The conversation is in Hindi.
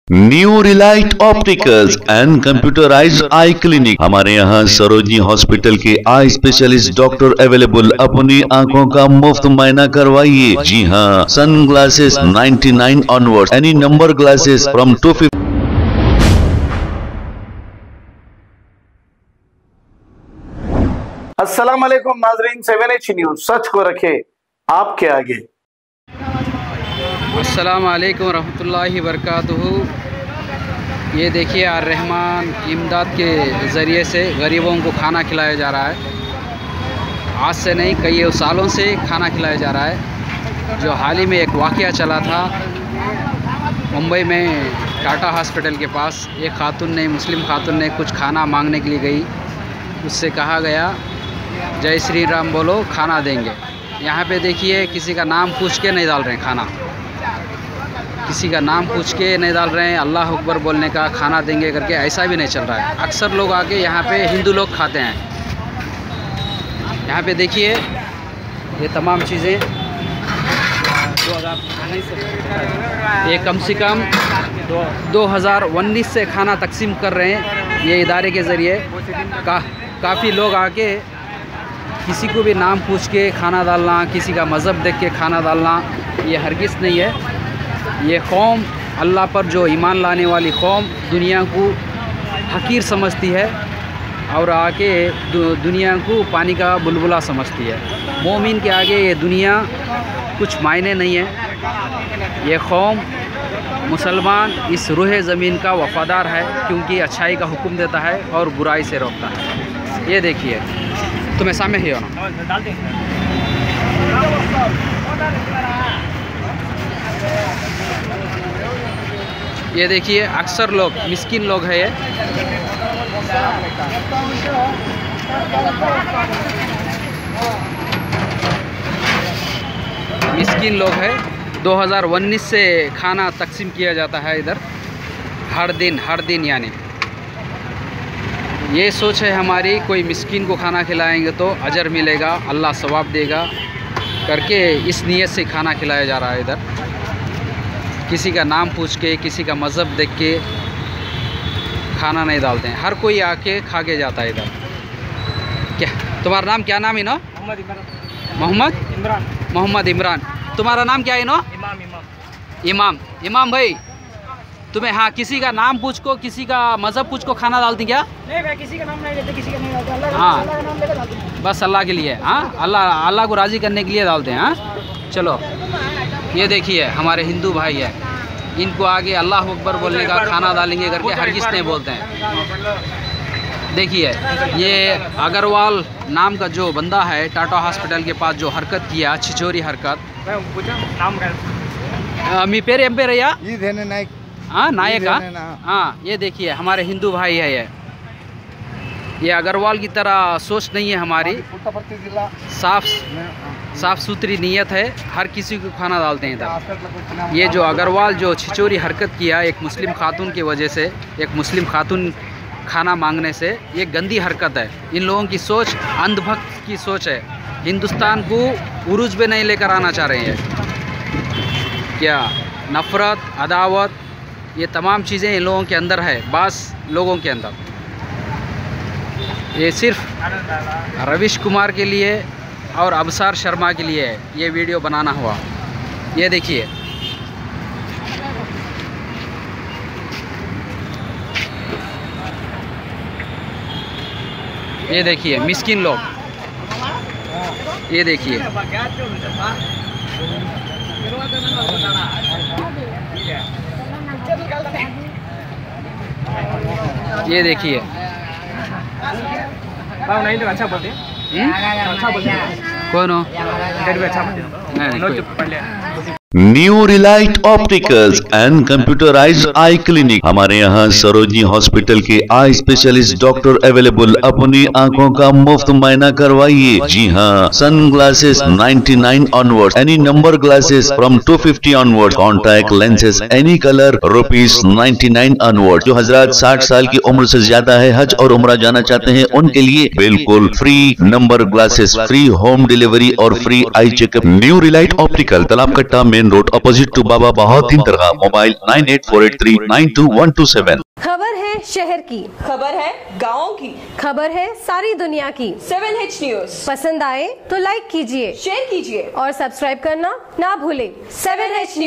New Relight opticals and computerised I clinic. हमारे यहाँ सरोजनी हॉस्पिटल के आई स्पेशलिस्ट डॉक्टर अवेलेबल। अपनी आंखों का मुफ्त मायना करवाइए। जी हाँ, sun glasses 99 onward, any number glasses from 250। अस्सलाम वालेकुम नाजरीन, 7H न्यूज़ सच को रखे आपके आगे। अस्सलाम वालेकुम रहमतुल्लाहि वबरकातुहू। ये देखिए अर्रहमान इमदाद के ज़रिए से गरीबों को खाना खिलाया जा रहा है। आज से नहीं, कई सालों से खाना खिलाया जा रहा है। जो हाल ही में एक वाक़या चला था मुंबई में टाटा हॉस्पिटल के पास, एक खातून ने, मुस्लिम खातून ने कुछ खाना मांगने के लिए गई। उससे कहा गया जय श्री राम बोलो, खाना देंगे। यहाँ पे देखिए किसी का नाम पूछ के नहीं डाल रहे हैं खाना, किसी का नाम पूछ के नहीं डाल रहे हैं। अल्लाह अकबर बोलने का खाना देंगे करके ऐसा भी नहीं चल रहा है। अक्सर लोग आके यहाँ पे हिंदू लोग खाते हैं। यहाँ पे देखिए ये तमाम चीज़ें ये कम से कम 2019 से खाना तकसीम कर रहे हैं ये इदारे के ज़रिए। काफ़ी लोग आके किसी को भी नाम पूछ के खाना डालना, किसी का मज़हब देख के खाना डालना, ये हरगिज़ नहीं है। ये कौम, अल्लाह पर जो ईमान लाने वाली कौम, दुनिया को हकीर समझती है और आके दुनिया को पानी का बुलबुला समझती है। मोमिन के आगे ये दुनिया कुछ मायने नहीं है। ये कौम मुसलमान इस रूह ज़मीन का वफ़ादार है, क्योंकि अच्छाई का हुक्म देता है और बुराई से रोकता है। ये देखिए, तुम्हें सामने ही हो ना। ये देखिए अक्सर लोग मिस्किन लोग हैं। ये मिस्किन लोग हैं। 2019 से खाना तकसीम किया जाता है इधर हर दिन। यानी ये सोच है हमारी, कोई मिस्किन को खाना खिलाएंगे तो अजर मिलेगा, अल्लाह सवाब देगा करके इस नीयत से खाना खिलाया जा रहा है इधर। किसी का नाम पूछ के, किसी का मज़हब देख के खाना नहीं डालते हैं। हर कोई आके खा के जाता है इधर। क्या तुम्हारा नाम, क्या नाम है ना? मोहम्मद इमरान। तुम्हारा नाम क्या है ना? इमाम भाई, तुम्हें हाँ किसी का नाम पूछ को, किसी का मज़हब पूछ को खाना डालती क्या? नहीं, मैं किसी का नाम नहीं लेते, किसी का नहीं डालते। अल्लाह का नाम लेकर डालते हैं। बस अल्लाह के लिए। हाँ, अल्लाह को राज़ी करने के लिए डालते हैं। हाँ चलो, ये देखिए हमारे हिंदू भाई है, इनको आगे अल्लाह अकबर बोलने का खाना डालेंगे करके हरगिज़ नहीं बोलते हैं। देखिए ये अग्रवाल नाम का जो बंदा है टाटा हॉस्पिटल के पास जो हरकत किया, छिचोरी हरकत। मी पेर एम पेर या हाँ नायक। हाँ ये देखिए हमारे हिंदू भाई है। ये अग्रवाल की तरह सोच नहीं है हमारी, साफ़ सुथरी नीयत है। हर किसी को खाना डालते हैं इधर। ये जो अग्रवाल जो छिचोरी हरकत किया एक मुस्लिम खातून की वजह से, एक मुस्लिम खातून खाना मांगने से, ये गंदी हरकत है। इन लोगों की सोच अंधभक्त की सोच है। हिंदुस्तान को उरूज पे नहीं लेकर आना चाह रहे हैं। क्या नफ़रत, अदावत, ये तमाम चीज़ें इन लोगों के अंदर है, बास लोगों के अंदर। ये सिर्फ रविश कुमार के लिए और अबसार शर्मा के लिए ये वीडियो बनाना हुआ। ये देखिए मिस्किन लोग। ये देखिए नहीं तो अच्छा बोलते हैं। अच्छा बोलते हैं। कौन हो? अच्छा बोलते हैं। New Relight opticals and computerised I clinic. हमारे यहाँ सरोजनी हॉस्पिटल के आई स्पेशलिस्ट डॉक्टर अवेलेबल। अपनी आंखों का मुफ्त मायना करवाइए। जी हाँ, sun glasses 99 onward, any number glasses from 250 onward, contact lenses any colour ₹99 onward. जो हजरात 60 साल की उम्र से ज्यादा है, हज और उम्रा जाना चाहते हैं, उनके लिए बिल्कुल free number glasses, free home delivery और free eye checkup. New relight optical, Talab Katta, main main road opposite to Baba Bahauddin दरगाह। मोबाइल 9848392127। खबर है शहर की, खबर है गाँव की, खबर है सारी दुनिया की। 7H न्यूज पसंद आए तो लाइक कीजिए, शेयर कीजिए और सब्सक्राइब करना ना भूलें। 7H news.